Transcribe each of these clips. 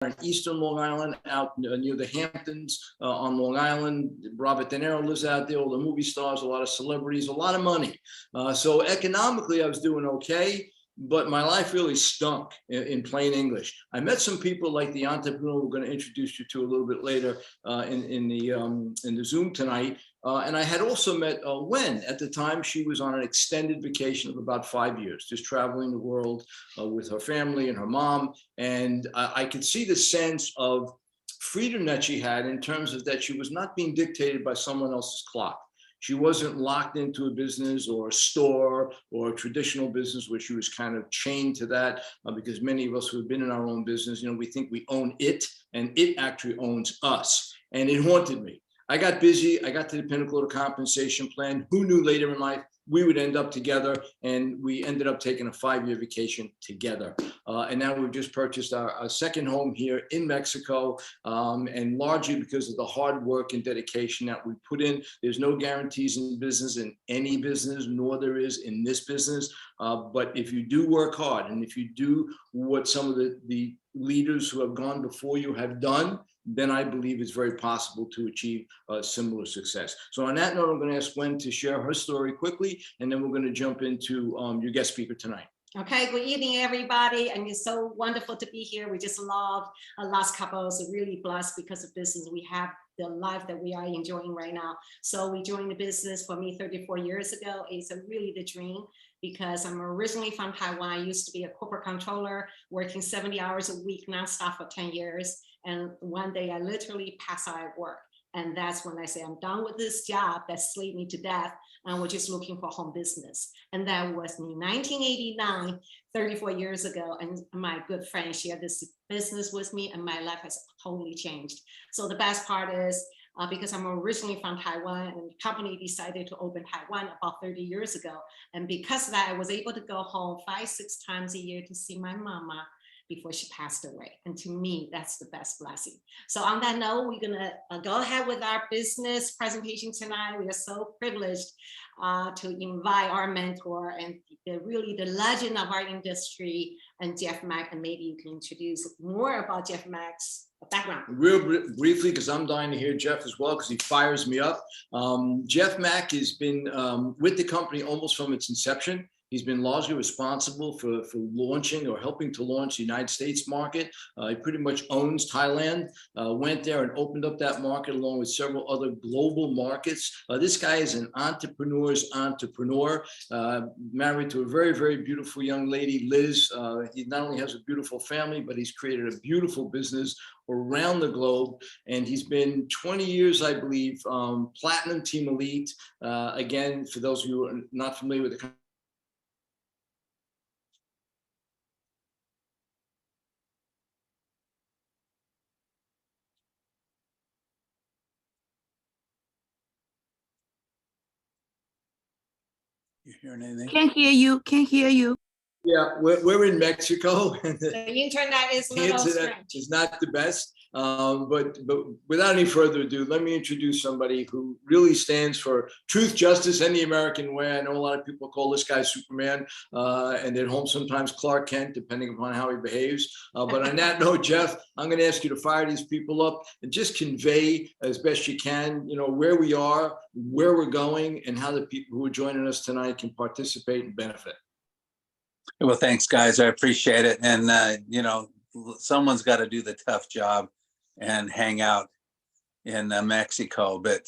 in Eastern Long Island, out near the Hamptons on Long Island. Robert De Niro lives out there, all the movie stars, a lot of celebrities, a lot of money. So economically, I was doing okay, but my life really stunk in plain English. I met some people like the entrepreneur we're going to introduce you to a little bit later in the Zoom tonight. And I had also met Wen. At the time, she was on an extended vacation of about 5 years, just traveling the world with her family and her mom. And I could see the sense of freedom that she had in terms of that she was not being dictated by someone else's clock. She wasn't locked into a business or a store or a traditional business where she was kind of chained to that because many of us who have been in our own business, we think we own it and it actually owns us. And it haunted me. I got busy. I got to the pinnacle of the compensation plan. Who knew later in life we would end up together? And we ended up taking a 5-year vacation together. And now we've just purchased our second home here in Mexico. And largely because of the hard work and dedication that we put in. There's no guarantees in business, in any business, nor there is in this business. But if you do work hard and if you do what some of the leaders who have gone before you have done, then I believe it's very possible to achieve similar success. So on that note, I'm going to ask Wen to share her story quickly, and then we're going to jump into your guest speaker tonight. Okay, good evening, everybody. And it's so wonderful to be here. We just love Last Couples, really blessed because of business. We have the life that we are enjoying right now. So we joined the business for me 34 years ago. It's really the dream because I'm originally from Taiwan. I used to be a corporate controller, working 70 hours a week nonstop for 10 years. And one day I literally passed out at work. And that's when I say, I'm done with this job that slaved me to death. And we're just looking for home business. And that was in 1989, 34 years ago. And my good friend shared this business with me and my life has totally changed. So the best part is because I'm originally from Taiwan and the company decided to open Taiwan about 30 years ago. And because of that, I was able to go home 5-6 times a year to see my mama before she passed away. And to me, that's the best blessing. So on that note, we're gonna go ahead with our business presentation tonight. We are so privileged to invite our mentor and really the legend of our industry, and Jeff Mack, and maybe you can introduce more about Jeff Mack's background. Real briefly, because I'm dying to hear Jeff as well, because he fires me up. Jeff Mack has been with the company almost from its inception. He's been largely responsible for launching or helping to launch the United States market. He pretty much owns Thailand, went there and opened up that market along with several other global markets. This guy is an entrepreneur's entrepreneur, married to a very, very beautiful young lady, Liz. He not only has a beautiful family, but he's created a beautiful business around the globe. And he's been 20 years, I believe, Platinum Team Elite. Again, for those of you who are not familiar with the You hearing anything? Can't hear you. Can't hear you. Yeah, we're in Mexico. The internet is not the best. But without any further ado, let me introduce somebody who really stands for truth, justice, and the American way. I know a lot of people call this guy Superman, and at home sometimes Clark Kent, depending upon how he behaves. But on that note, Jeff, I'm going to ask you to fire these people up and just convey as best you can, where we are, where we're going, and how the people who are joining us tonight can participate and benefit. Well, thanks, guys. I appreciate it. And, someone's got to do the tough job and hang out in Mexico, but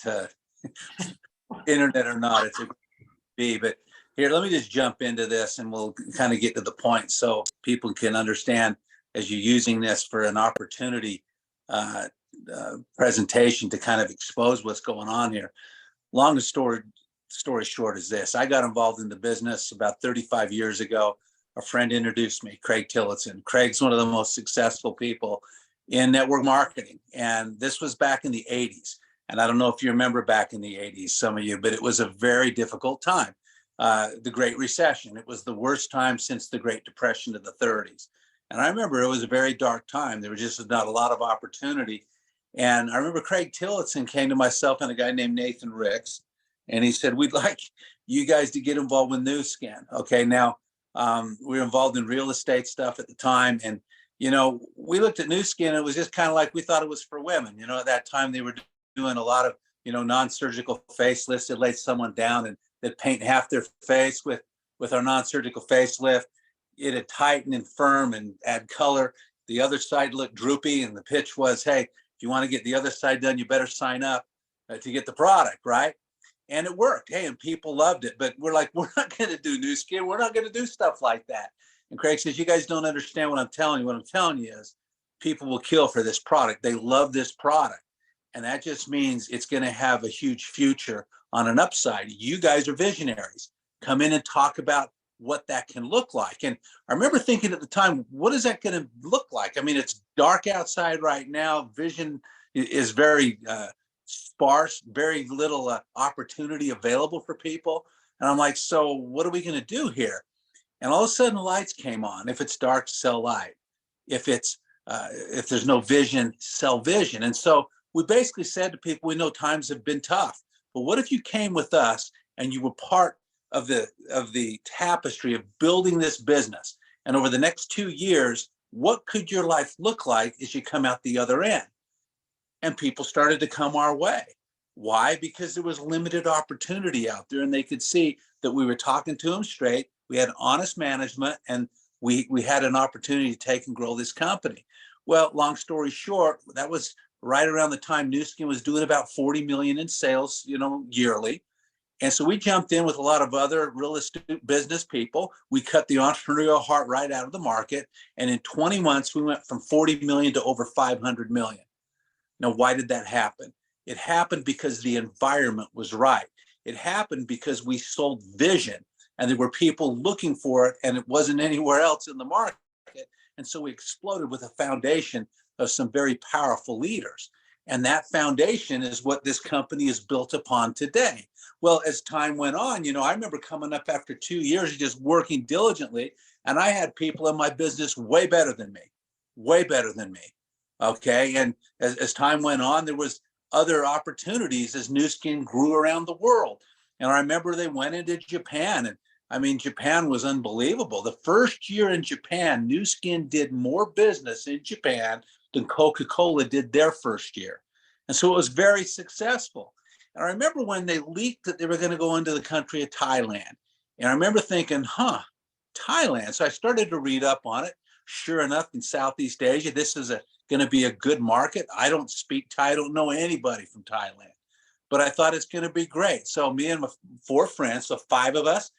internet or not, it's a B. But here, let me just jump into this and we'll kind of get to the point so people can understand as you're using this for an opportunity presentation to kind of expose what's going on here. Longest story short is this. I got involved in the business about 35 years ago. A friend introduced me, Craig Tillotson. Craig's one of the most successful people in network marketing. And this was back in the 80s. And I don't know if you remember back in the 80s, some of you, but it was a very difficult time. The Great Recession. It was the worst time since the Great Depression of the 30s. And I remember it was a very dark time. There was just not a lot of opportunity. And I remember Craig Tillotson came to myself and a guy named Nathan Ricks. And he said, we'd like you guys to get involved with New Skin. Okay, now, we were involved in real estate stuff at the time. And, we looked at Nu Skin, and it was just kind of like we thought it was for women. At that time they were doing a lot of, non-surgical facelifts. They laid someone down and they'd paint half their face with our non-surgical facelift. It'd tighten and firm and add color. The other side looked droopy, and the pitch was, hey, if you want to get the other side done, you better sign up to get the product, right? And it worked. Hey, and people loved it. But we're like, we're not going to do Nu Skin. We're not going to do stuff like that. And Craig says, you guys don't understand what I'm telling you. What I'm telling you is people will kill for this product. They love this product. And that just means it's going to have a huge future on an upside. You guys are visionaries. Come in and talk about what that can look like. And I remember thinking at the time, what is that going to look like? I mean, it's dark outside right now. Vision is very sparse, very little opportunity available for people. And I'm like, so what are we going to do here? And all of a sudden the lights came on. If it's dark, sell light. If there's no vision, sell vision. And so we basically said to people, we know times have been tough, but what if you came with us and you were part of the tapestry of building this business? And over the next 2 years, what could your life look like as you come out the other end? And people started to come our way. Why? Because there was limited opportunity out there, and they could see that we were talking to them straight. We had honest management, and we had an opportunity to take and grow this company. Well, long story short, that was right around the time Nu Skin was doing about 40 million in sales, yearly. And so we jumped in with a lot of other real estate business people. We cut the entrepreneurial heart right out of the market. And in 20 months, we went from 40 million to over 500 million. Now, why did that happen? It happened because the environment was right. It happened because we sold vision, and there were people looking for it, and it wasn't anywhere else in the market. And so we exploded with a foundation of some very powerful leaders. And that foundation is what this company is built upon today. Well, as time went on, I remember coming up after 2 years of just working diligently, and I had people in my business way better than me. Okay. And as time went on, there was other opportunities as Nu Skin grew around the world. And I remember they went into Japan, and I mean, Japan was unbelievable. The first year in Japan, Nu Skin did more business in Japan than Coca-Cola did their first year. And so it was very successful. And I remember when they leaked that they were going to go into the country of Thailand. And I remember thinking, Thailand. So I started to read up on it. Sure enough, in Southeast Asia, this is going to be a good market. I don't speak Thai. I don't know anybody from Thailand. But I thought it's going to be great. So me and my 4 friends, so 5 of us,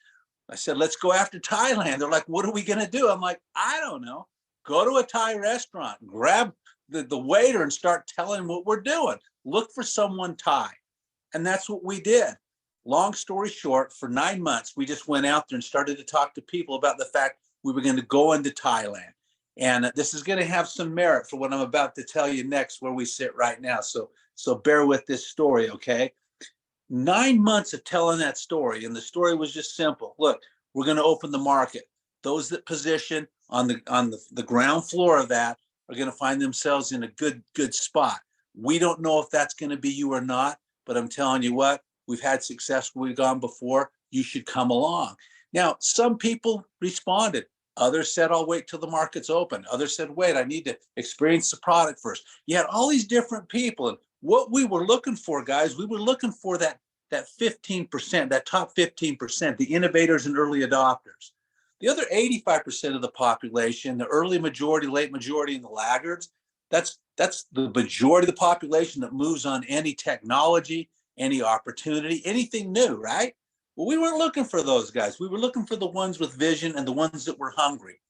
I said, let's go after Thailand. They're like, what are we going to do? I'm like, I don't know. Go to a Thai restaurant, grab the waiter and start telling him what we're doing. Look for someone Thai. And that's what we did. Long story short, for 9 months, we just went out there and started to talk to people about the fact we were going to go into Thailand. And this is going to have some merit for what I'm about to tell you next, where we sit right now. So bear with this story, okay? 9 months of telling that story, and the story was just simple. Look, we're going to open the market. Those that position on the ground floor of that are going to find themselves in a good spot. We don't know if that's going to be you or not, but I'm telling you what, we've had success where we've gone before. You should come along. Now, some people responded. Others said, I'll wait till the market's open. Others said, wait, I need to experience the product first. You had all these different people. And what we were looking for, guys, we were looking for that 15%, that top 15%, the innovators and early adopters. The other 85% of the population, the early majority, late majority, and the laggards, that's the majority of the population that moves on any technology, any opportunity, anything new, right? Well, we weren't looking for those guys. We were looking for the ones with vision and the ones that were hungry.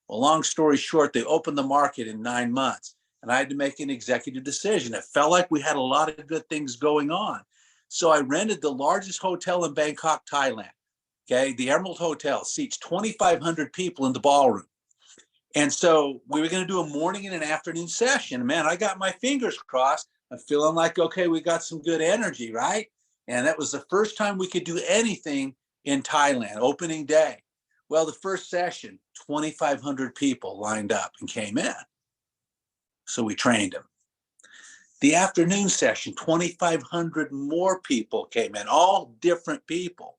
Well, long story short, they opened the market in 9 months, and I had to make an executive decision. It felt like we had a lot of good things going on. So I rented the largest hotel in Bangkok, Thailand. Okay, the Emerald Hotel seats 2,500 people in the ballroom. And so we were going to do a morning and an afternoon session. Man, I got my fingers crossed. I'm feeling like, okay, we got some good energy, right? And that was the first time we could do anything in Thailand, opening day. Well, the first session, 2,500 people lined up and came in. So we trained them. The afternoon session, 2,500 more people came in, all different people.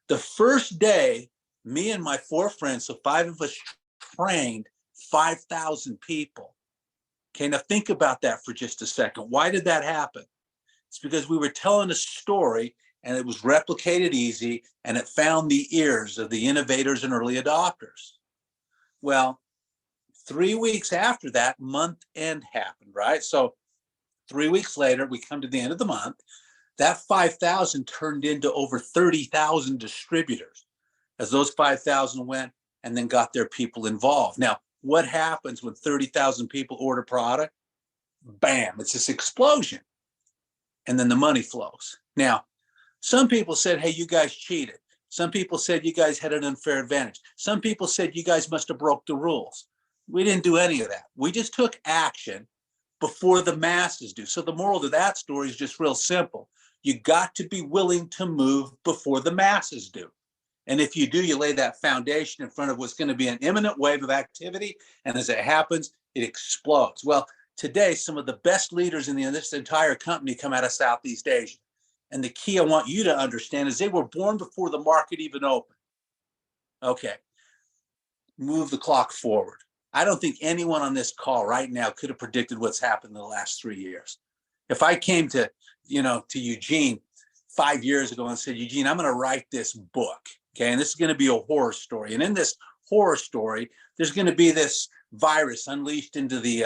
The first day, me and my 4 friends, so 5 of us, trained 5,000 people. Okay, now think about that for just a second. Why did that happen? It's because we were telling a story and it was replicated easy and it found the ears of the innovators and early adopters. Well, 3 weeks after that, month end happened, right? So 3 weeks later, we come to the end of the month. That 5,000 turned into over 30,000 distributors as those 5,000 went and then got their people involved. Now, what happens when 30,000 people order product? Bam, it's this explosion. And then the money flows. Now, some people said, hey, you guys cheated. Some people said you guys had an unfair advantage. Some people said you guys must have broke the rules. We didn't do any of that. We just took action before the masses do. So the moral to that story is just real simple. You got to be willing to move before the masses do. And if you do, you lay that foundation in front of what's going to be an imminent wave of activity. And as it happens, it explodes. Well, today, some of the best leaders in this entire company come out of Southeast Asia. And the key I want you to understand is they were born before the market even opened. Okay, move the clock forward. I don't think anyone on this call right now could have predicted what's happened in the last 3 years. If I came to Eugene 5 years ago and said, Eugene, I'm going to write this book, okay, and this is going to be a horror story. And in this horror story, there's going to be this virus unleashed into the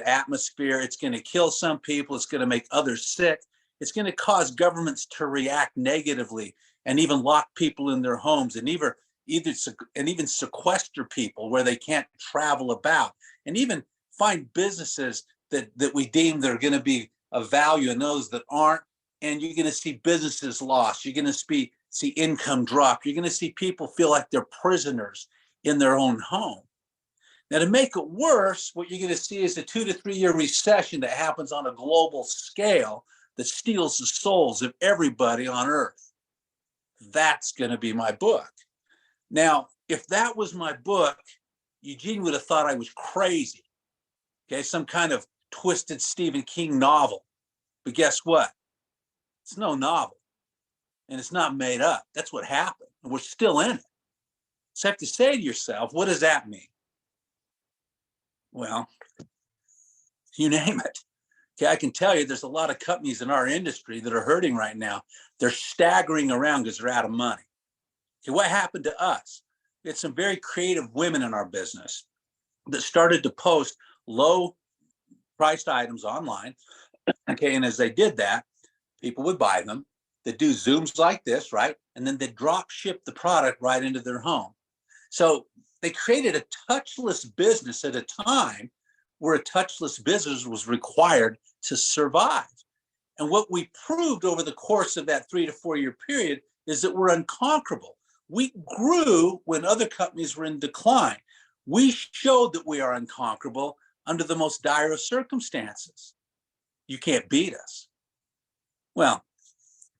atmosphere. It's going to kill some people. It's going to make others sick. It's going to cause governments to react negatively and even lock people in their homes and even sequester people where they can't travel about, and even find businesses that we deem that are going to be of value and those that aren't. And you're going to see businesses lost. You're going to see income drop. You're going to see people feel like they're prisoners in their own home. Now, to make it worse, what you're going to see is a 2 to 3 year recession that happens on a global scale that steals the souls of everybody on earth. That's going to be my book. Now, if that was my book, Eugene would have thought I was crazy. Okay, some kind of twisted Stephen King novel. But guess what? It's no novel. And it's not made up. That's what happened. And we're still in it. So you have to say to yourself, what does that mean? Well, you name it. Okay, I can tell you there's a lot of companies in our industry that are hurting right now. They're staggering around because they're out of money. Okay, what happened to us? We had some very creative women in our business that started to post low priced items online. Okay, and as they did that, people would buy them. They'd do Zooms like this, right? And then they'd drop ship the product right into their home. So they created a touchless business at a time where a touchless business was required to survive. And what we proved over the course of that 3 to 4 year period is that we're unconquerable. We grew when other companies were in decline. We showed that we are unconquerable under the most dire of circumstances. You can't beat us. Well,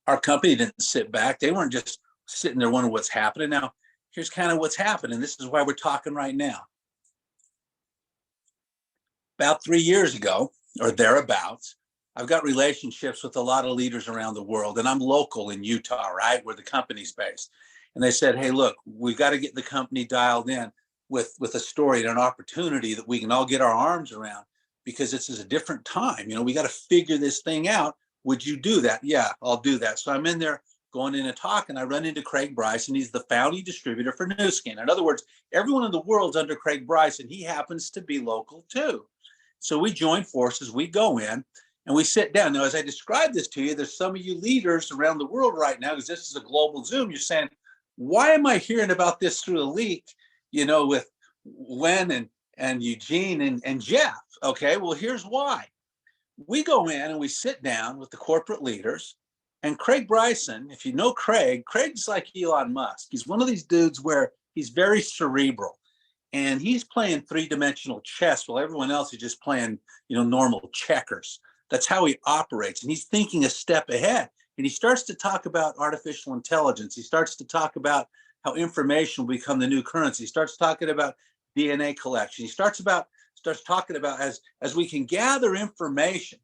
our company didn't sit back. They weren't just sitting there wondering what's happening. Now, here's kind of what's happening. This is why we're talking right now. About 3 years ago, or thereabouts, I've got relationships with a lot of leaders around the world, and I'm local in Utah, right, where the company's based. And they said, hey, look, we've got to get the company dialed in with a story and an opportunity that we can all get our arms around, because this is a different time. We got to figure this thing out. Would you do that? Yeah, I'll do that. So I'm in there going in and talking. I run into Craig Bryson. He's the founding distributor for Nu Skin. In other words, everyone in the world's under Craig Bryson. He happens to be local too. So we join forces, we go in, and we sit down. Now, as I describe this to you, there's some of you leaders around the world right now, because this is a global Zoom, you're saying, why am I hearing about this through a leak, with Len and Eugene and Jeff? Okay, well, here's why. We go in and we sit down with the corporate leaders, and Craig Bryson, if you know Craig's like Elon Musk. He's one of these dudes where he's very cerebral. And he's playing three-dimensional chess while everyone else is just playing, normal checkers. That's how he operates. And he's thinking a step ahead. And he starts to talk about artificial intelligence. He starts to talk about how information will become the new currency. He starts talking about DNA collection. He starts talking about as we can gather information.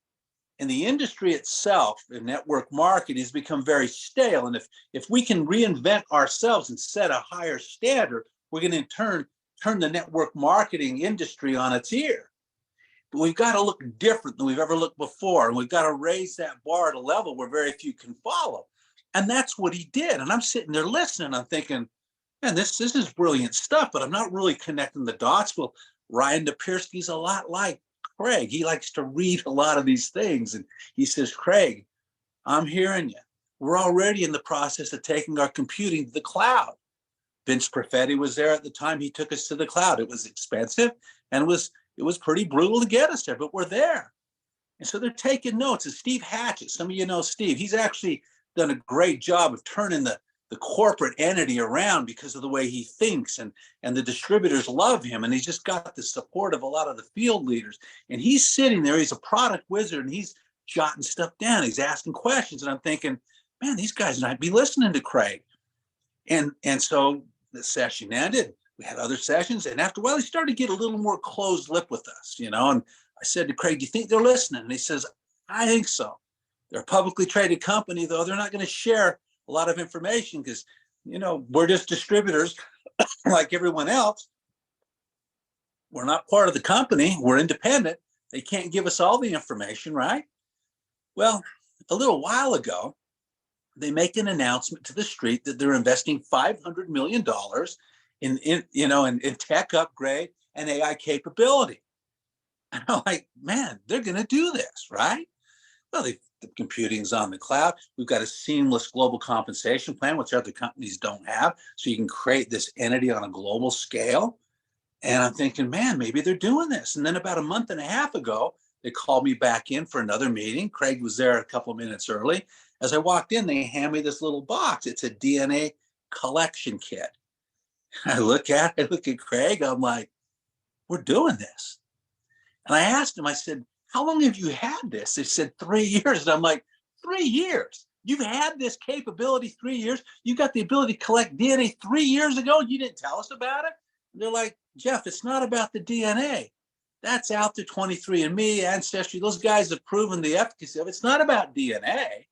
And the industry itself, the network marketing, has become very stale. And if we can reinvent ourselves and set a higher standard, we're going to in turn turn the network marketing industry on its ear. But we've got to look different than we've ever looked before. And we've got to raise that bar at a level where very few can follow. And that's what he did. And I'm sitting there listening. I'm thinking, man, this is brilliant stuff, but I'm not really connecting the dots. Well, Ryan Napierski's a lot like Craig. He likes to read a lot of these things. And he says, Craig, I'm hearing you. We're already in the process of taking our computing to the cloud. Vince Perfetti was there at the time. He took us to the cloud. It was expensive and it was pretty brutal to get us there, but we're there. And so they're taking notes. And Steve Hatchett, some of you know Steve, he's actually done a great job of turning the corporate entity around because of the way he thinks, and the distributors love him, and he's just got the support of a lot of the field leaders. And he's sitting there, he's a product wizard, and he's jotting stuff down. He's asking questions, and I'm thinking, man, these guys might be listening to Craig. And so the session ended. We had other sessions, and after a while, he started to get a little more closed lip with us, you know. And I said to Craig, do you think they're listening? And he says, I think so. They're a publicly traded company, though. They're not going to share a lot of information because, you know, we're just distributors like everyone else. We're not part of the company. We're independent. They can't give us all the information, right? Well, a little while ago, they make an announcement to the street that they're investing $500 million in tech upgrade and AI capability. And I'm like, man, they're going to do this, right? Well, the computing's on the cloud. We've got a seamless global compensation plan, which other companies don't have. So you can create this entity on a global scale. And I'm thinking, man, maybe they're doing this. And then about a month and a half ago, they called me back in for another meeting. Craig was there a couple of minutes early. As I walked in, they hand me this little box. It's a DNA collection kit. I look at Craig. I'm like, we're doing this. And I asked him, I said, how long have you had this? They said 3 years. And I'm like, 3 years? You've had this capability 3 years? You got the ability to collect DNA 3 years ago? You didn't tell us about it? And they're like, Jeff, it's not about the DNA. That's out to 23andMe, Ancestry. Those guys have proven the efficacy of it. It's not about DNA.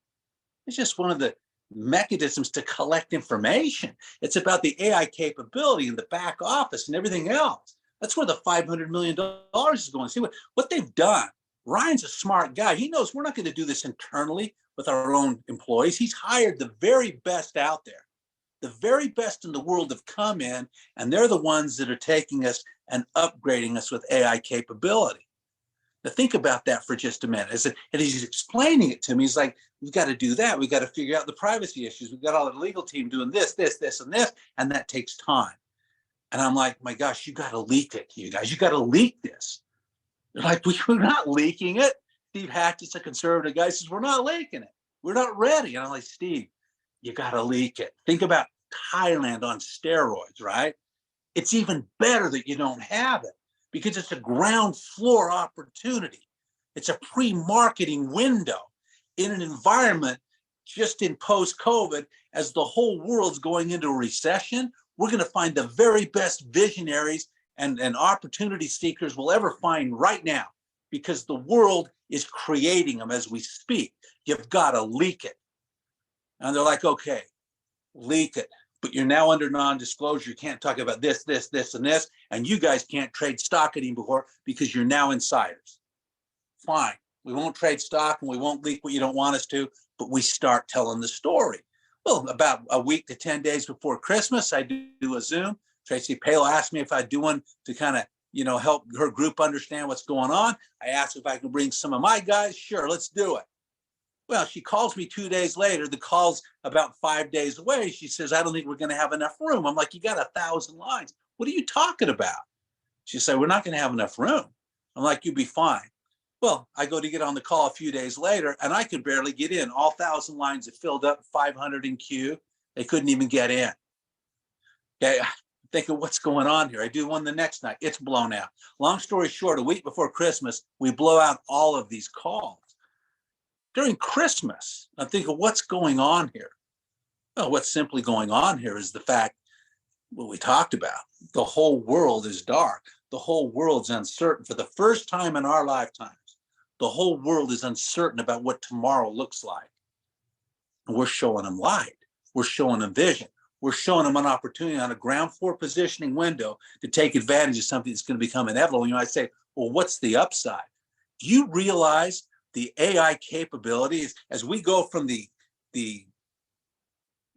It's just one of the mechanisms to collect information. It's about the AI capability in the back office and everything else. That's where the $500 million is going. See what they've done. Ryan's a smart guy. He knows we're not going to do this internally with our own employees. He's hired the very best out there. The very best in the world have come in, and they're the ones that are taking us and upgrading us with AI capability. Now think about that for just a minute. And he's explaining it to me. He's like, we've got to do that. We've got to figure out the privacy issues. We've got all the legal team doing this, and this, and that takes time. And I'm like, my gosh, you got to leak it, you guys. You got to leak this. They're like, we're not leaking it. Steve Hatchett's a conservative guy. He says, we're not leaking it. We're not ready. And I'm like, Steve, you got to leak it. Think about Thailand on steroids, right? It's even better that you don't have it because it's a ground floor opportunity. It's a pre-marketing window in an environment just in post-COVID as the whole world's going into a recession. We're going to find the very best visionaries and opportunity seekers we'll ever find right now because the world is creating them as we speak. You've got to leak it. And they're like, okay, leak it. But you're now under non-disclosure. You can't talk about this, and this. And you guys can't trade stock anymore because you're now insiders. Fine. We won't trade stock and we won't leak what you don't want us to, but we start telling the story. Well, about a week to 10 days before Christmas, I do a Zoom. Tracy Palo asked me if I'd do one to kind of, help her group understand what's going on. I asked if I could bring some of my guys. Sure, let's do it. Well, she calls me 2 days later. The call's about 5 days away. She says, I don't think we're going to have enough room. I'm like, you got 1,000 lines. What are you talking about? She said, we're not going to have enough room. I'm like, you'll be fine. Well, I go to get on the call a few days later, and I could barely get in. All 1,000 lines have filled up, 500 in queue. They couldn't even get in. Okay, thinking, what's going on here? I do one the next night. It's blown out. Long story short, a week before Christmas, we blow out all of these calls. During Christmas, I'm thinking, what's going on here? Well, what's simply going on here is the fact, what we talked about. The whole world is dark. The whole world's uncertain. For the first time in our lifetimes, the whole world is uncertain about what tomorrow looks like. And we're showing them light. We're showing them vision. we're showing them an opportunity on a ground floor positioning window to take advantage of something that's going to become inevitable. You might say, well, what's the upside? Do you realize the AI capabilities as we go from the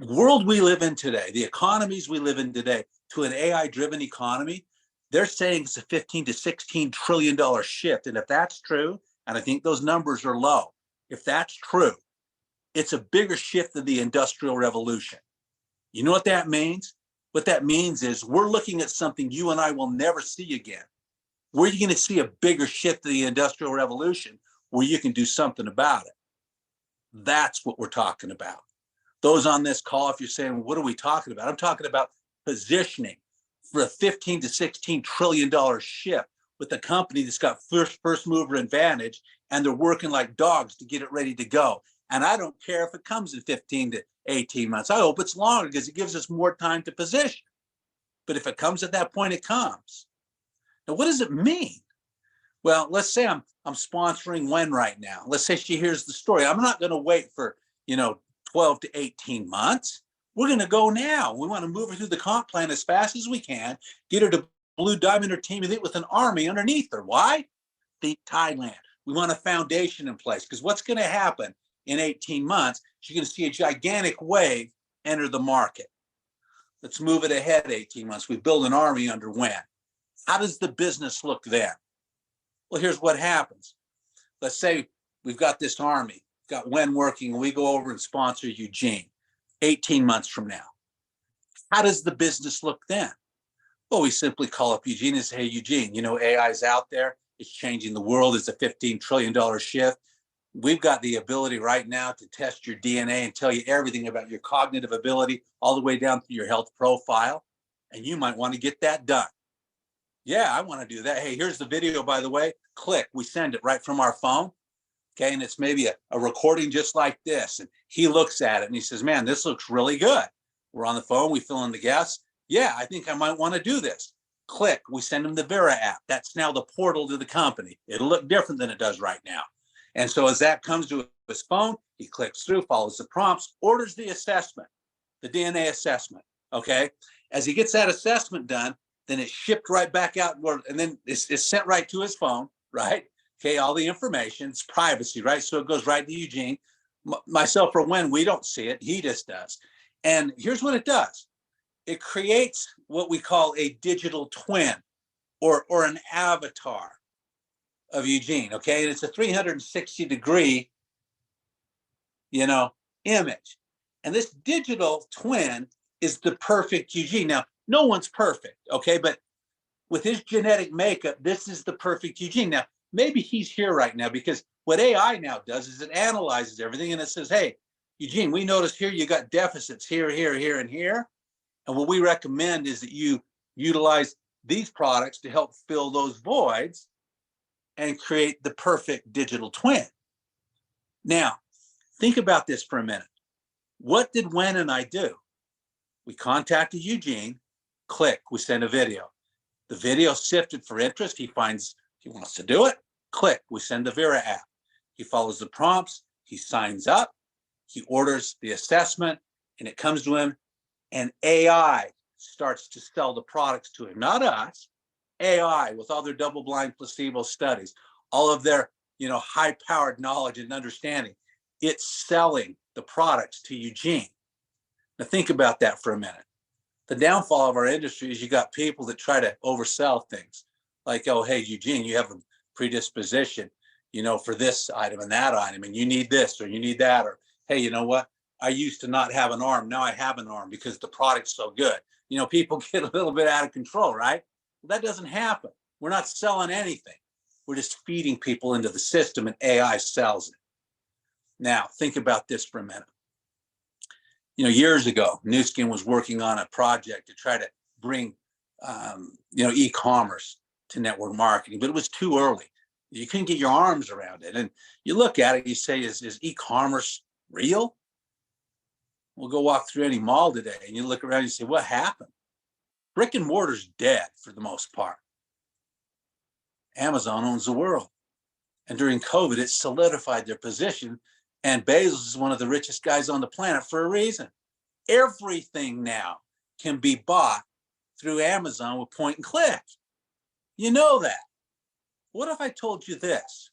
world we live in today, the economies we live in today, to an AI-driven economy? They're saying it's a 15 to 16 trillion dollar shift. And if that's true, and I think those numbers are low, if that's true, it's a bigger shift than the Industrial Revolution. You know what that means? What that means is we're looking at something you and I will never see again. Where are you going to see a bigger shift to the Industrial Revolution where you can do something about it? That's what we're talking about. Those on this call, if you're saying, what are we talking about? I'm talking about positioning for a 15 to 16 trillion dollar shift with a company that's got first mover advantage, and they're working like dogs to get it ready to go. And I don't care if it comes in 15 to 18 months. I hope it's longer because it gives us more time to position. But if it comes at that point, it comes. Now, what does it mean? Well, let's say I'm sponsoring Wen right now. Let's say she hears the story. I'm not going to wait for, 12 to 18 months. We're going to go now. We want to move her through the comp plan as fast as we can, get her to Blue Diamond her team with an army underneath her. Why? Thailand. We want a foundation in place because what's going to happen in 18 months, she's going to see a gigantic wave enter the market. Let's move it ahead 18 months. We build an army under Wen. How does the business look then? Well, here's what happens. Let's say we've got this army, got Wen working, and we go over and sponsor Eugene 18 months from now. How does the business look then? Well, we simply call up Eugene and say, hey, Eugene, AI is out there. It's changing the world. It's a $15 trillion shift. We've got the ability right now to test your DNA and tell you everything about your cognitive ability all the way down to your health profile. And you might want to get that done. Yeah, I want to do that. Hey, here's the video, by the way. Click. We send it right from our phone. Okay. And it's maybe a recording just like this. And he looks at it and he says, man, this looks really good. We're on the phone. We fill in the gaps. Yeah, I think I might want to do this. Click. We send him the Vera app. That's now the portal to the company. It'll look different than it does right now. And so as that comes to his phone, he clicks through, follows the prompts, orders the assessment, the DNA assessment. Okay. As he gets that assessment done, then it's shipped right back out, and then it's sent right to his phone, right? Okay, all the information, it's privacy, right? So it goes right to Eugene. Myself or Wen, we don't see it. He just does. And here's what it does. It creates what we call a digital twin or an avatar of Eugene, okay? And it's a 360-degree, image. And this digital twin is the perfect Eugene. Now, no one's perfect, okay? But with his genetic makeup, this is the perfect Eugene. Now, maybe he's here right now because what AI now does is it analyzes everything and it says, hey, Eugene, we noticed here you got deficits here, here, here, and here. And what we recommend is that you utilize these products to help fill those voids and create the perfect digital twin. Now, think about this for a minute. What did Wen and I do? We contacted Eugene. Click, we send a video. The video sifted for interest. He finds he wants to do it. Click, we send the Vera app. He follows the prompts. He signs up. He orders the assessment, and it comes to him. And AI starts to sell the products to him, not us. AI with all their double-blind placebo studies, all of their high-powered knowledge and understanding. It's selling the products to Eugene. Now think about that for a minute. The downfall of our industry is you got people that try to oversell things like, oh, hey, Eugene, you have a predisposition, for this item and that item, and you need this or you need that, or, hey, you know what? I used to not have an arm. Now I have an arm because the product's so good. People get a little bit out of control, right? Well, that doesn't happen. We're not selling anything. We're just feeding people into the system and AI sells it. Now, think about this for a minute. Years ago, Nu Skin was working on a project to try to bring, e-commerce to network marketing, but it was too early. You couldn't get your arms around it. And you look at it, you say, is e-commerce real? We'll go walk through any mall today and you look around and you say, what happened? Brick and mortar's dead for the most part. Amazon owns the world. And during COVID, it solidified their position. And Bezos is one of the richest guys on the planet for a reason. Everything now can be bought through Amazon with point and click. You know that. What if I told you this?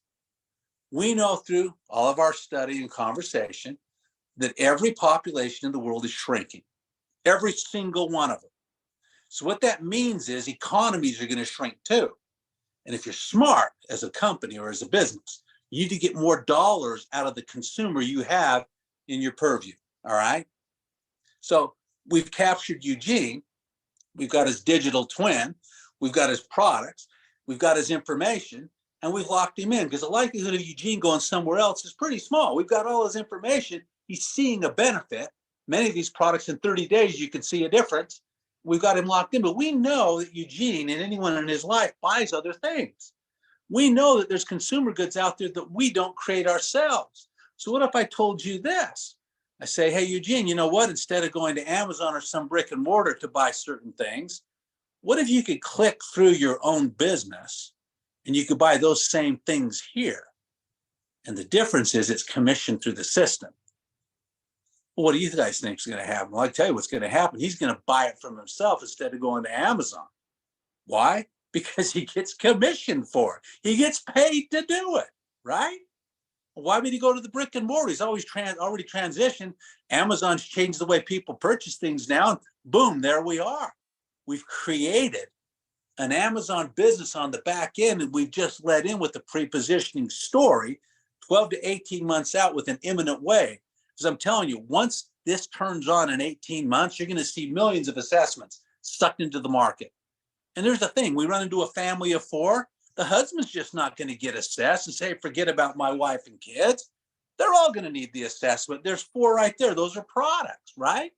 We know through all of our study and conversation that every population in the world is shrinking, every single one of them. So what that means is economies are going to shrink too. And if you're smart as a company or as a business, you need to get more dollars out of the consumer you have in your purview. All right. So we've captured Eugene. We've got his digital twin. We've got his products. We've got his information, and we've locked him in because the likelihood of Eugene going somewhere else is pretty small. We've got all his information. He's seeing a benefit. Many of these products in 30 days, you can see a difference. We've got him locked in, but we know that Eugene and anyone in his life buys other things. We know that there's consumer goods out there that we don't create ourselves. So what if I told you this? I say, hey, Eugene, you know what? Instead of going to Amazon or some brick and mortar to buy certain things, what if you could click through your own business and you could buy those same things here? And the difference is it's commissioned through the system. Well, what do you guys think is going to happen? Well, I tell you what's going to happen. He's going to buy it from himself instead of going to Amazon. Why? Because he gets commissioned for it. He gets paid to do it, right? Why would he go to the brick and mortar? He's always already transitioned. Amazon's changed the way people purchase things now. And boom, there we are. We've created an Amazon business on the back end, and we've just led in with the pre-positioning story 12 to 18 months out with an imminent way. Because I'm telling you, once this turns on in 18 months, you're going to see millions of assessments sucked into the market. And there's the thing, we run into a family of 4. The husband's just not going to get assessed and say, forget about my wife and kids. They're all going to need the assessment. There's 4 right there. Those are products, right?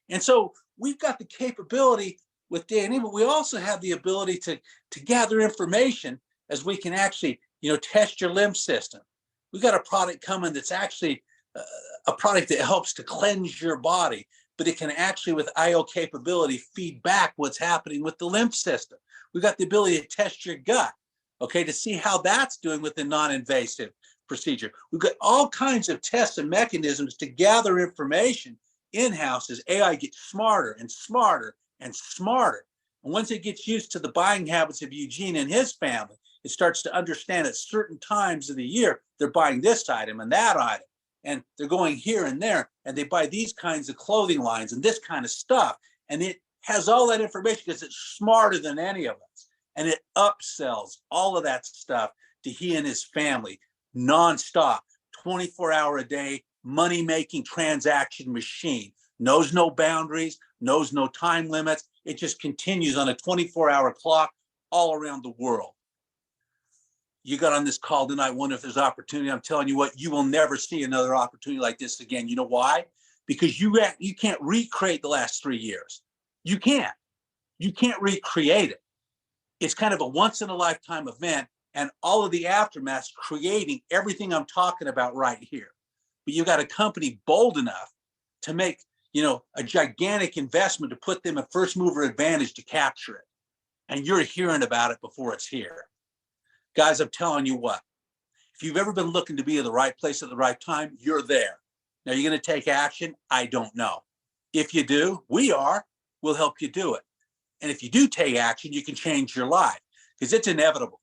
And so we've got the capability with D&E, but we also have the ability to gather information as we can actually, test your lymph system. We've got a product coming that's actually a product that helps to cleanse your body, but it can actually, with IO capability, feed back what's happening with the lymph system. We've got the ability to test your gut, okay, to see how that's doing with the non-invasive procedure. We've got all kinds of tests and mechanisms to gather information in-house as AI gets smarter and smarter and smarter. And once it gets used to the buying habits of Eugene and his family, it starts to understand at certain times of the year, they're buying this item and that item. And they're going here and there, and they buy these kinds of clothing lines and this kind of stuff. And it has all that information because it's smarter than any of us. And it upsells all of that stuff to he and his family, nonstop, 24-hour a day, money-making transaction machine. Knows no boundaries, knows no time limits. It just continues on a 24-hour clock all around the world. You got on this call tonight, wonder if there's opportunity. I'm telling you what, you will never see another opportunity like this again. You know why? Because you can't recreate the last 3 years. You can't recreate it. It's kind of a once in a lifetime event, and all of the aftermath's creating everything I'm talking about right here. But you've got a company bold enough to make, a gigantic investment to put them a first mover advantage to capture it. And you're hearing about it before it's here. Guys, I'm telling you what, if you've ever been looking to be in the right place at the right time, you're there. Now, you're going to take action? I don't know. If you do, we'll help you do it. And if you do take action, you can change your life because it's inevitable.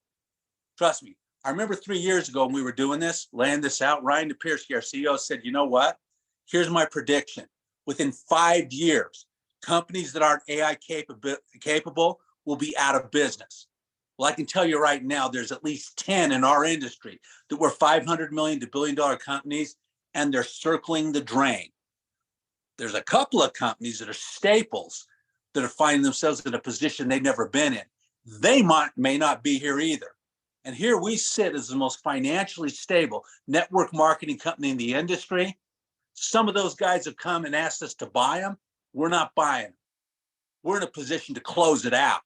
Trust me. I remember 3 years ago when we were doing this, laying this out, Ryan DePierski, our CEO, said, you know what? Here's my prediction. Within 5 years, companies that aren't AI capable will be out of business. Well, I can tell you right now, there's at least 10 in our industry that were $500 million to $1 billion companies, and they're circling the drain. There's a couple of companies that are staples that are finding themselves in a position they've never been in. They may not be here either. And here we sit as the most financially stable network marketing company in the industry. Some of those guys have come and asked us to buy them. We're not buying them. We're in a position to close it out.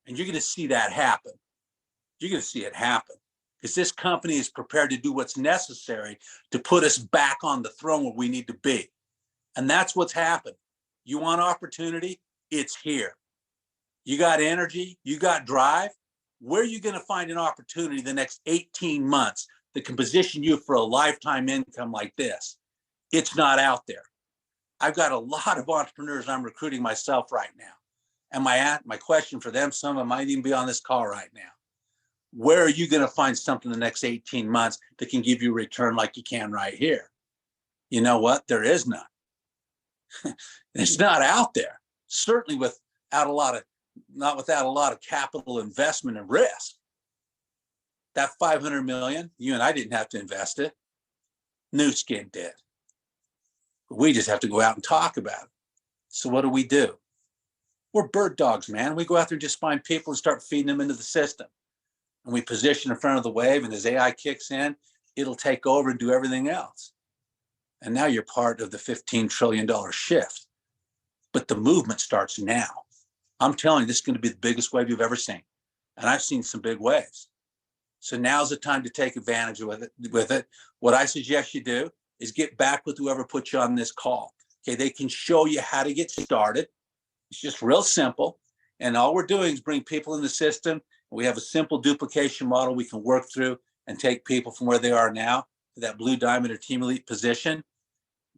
And you're going to see that happen. You're going to see it happen because this company is prepared to do what's necessary to put us back on the throne where we need to be. And that's what's happened. You want opportunity? It's here. You got energy? You got drive? Where are you going to find an opportunity the next 18 months that can position you for a lifetime income like this? It's not out there. I've got a lot of entrepreneurs I'm recruiting myself right now. And my question for them, some of them might even be on this call right now. Where are you going to find something in the next 18 months that can give you a return like you can right here? You know what? There is none. It's not out there. Certainly not without a lot of capital investment and risk. That 500 million, you and I didn't have to invest it. New Skin did. We just have to go out and talk about it. So what do? We're bird dogs, man. We go out there and just find people and start feeding them into the system. And we position in front of the wave, and as AI kicks in, it'll take over and do everything else. And now you're part of the $15 trillion shift. But the movement starts now. I'm telling you, this is going to be the biggest wave you've ever seen. And I've seen some big waves. So now's the time to take advantage with it. What I suggest you do is get back with whoever put you on this call. Okay, they can show you how to get started. It's just real simple. And all we're doing is bring people in the system. We have a simple duplication model we can work through and take people from where they are now to that blue diamond or team elite position.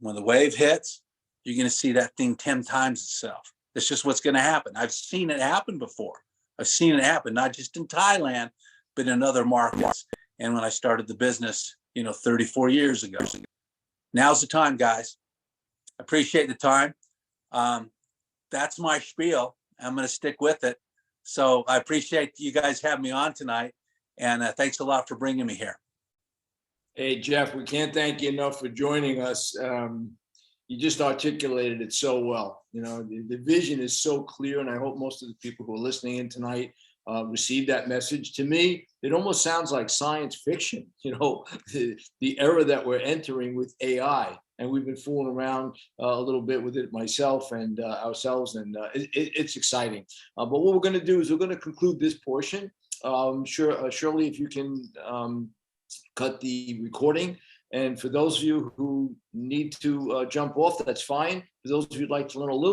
When the wave hits, you're going to see that thing 10 times itself. That's just what's going to happen. I've seen it happen before. I've seen it happen, not just in Thailand, but in other markets. And when I started the business, 34 years ago. Now's the time, guys. Appreciate the time. That's my spiel. I'm going to stick with it. So I appreciate you guys having me on tonight. And thanks a lot for bringing me here. Hey, Jeff, we can't thank you enough for joining us. You just articulated it so well. The vision is so clear, and I hope most of the people who are listening in tonight receive that message. To me, it almost sounds like science fiction, the era that we're entering with AI. And we've been fooling around a little bit with it myself and ourselves, and it's exciting. But what we're going to do is we're going to conclude this portion. Shirley, if you can cut the recording. And for those of you who need to jump off, that's fine. For those of you who'd like to learn a little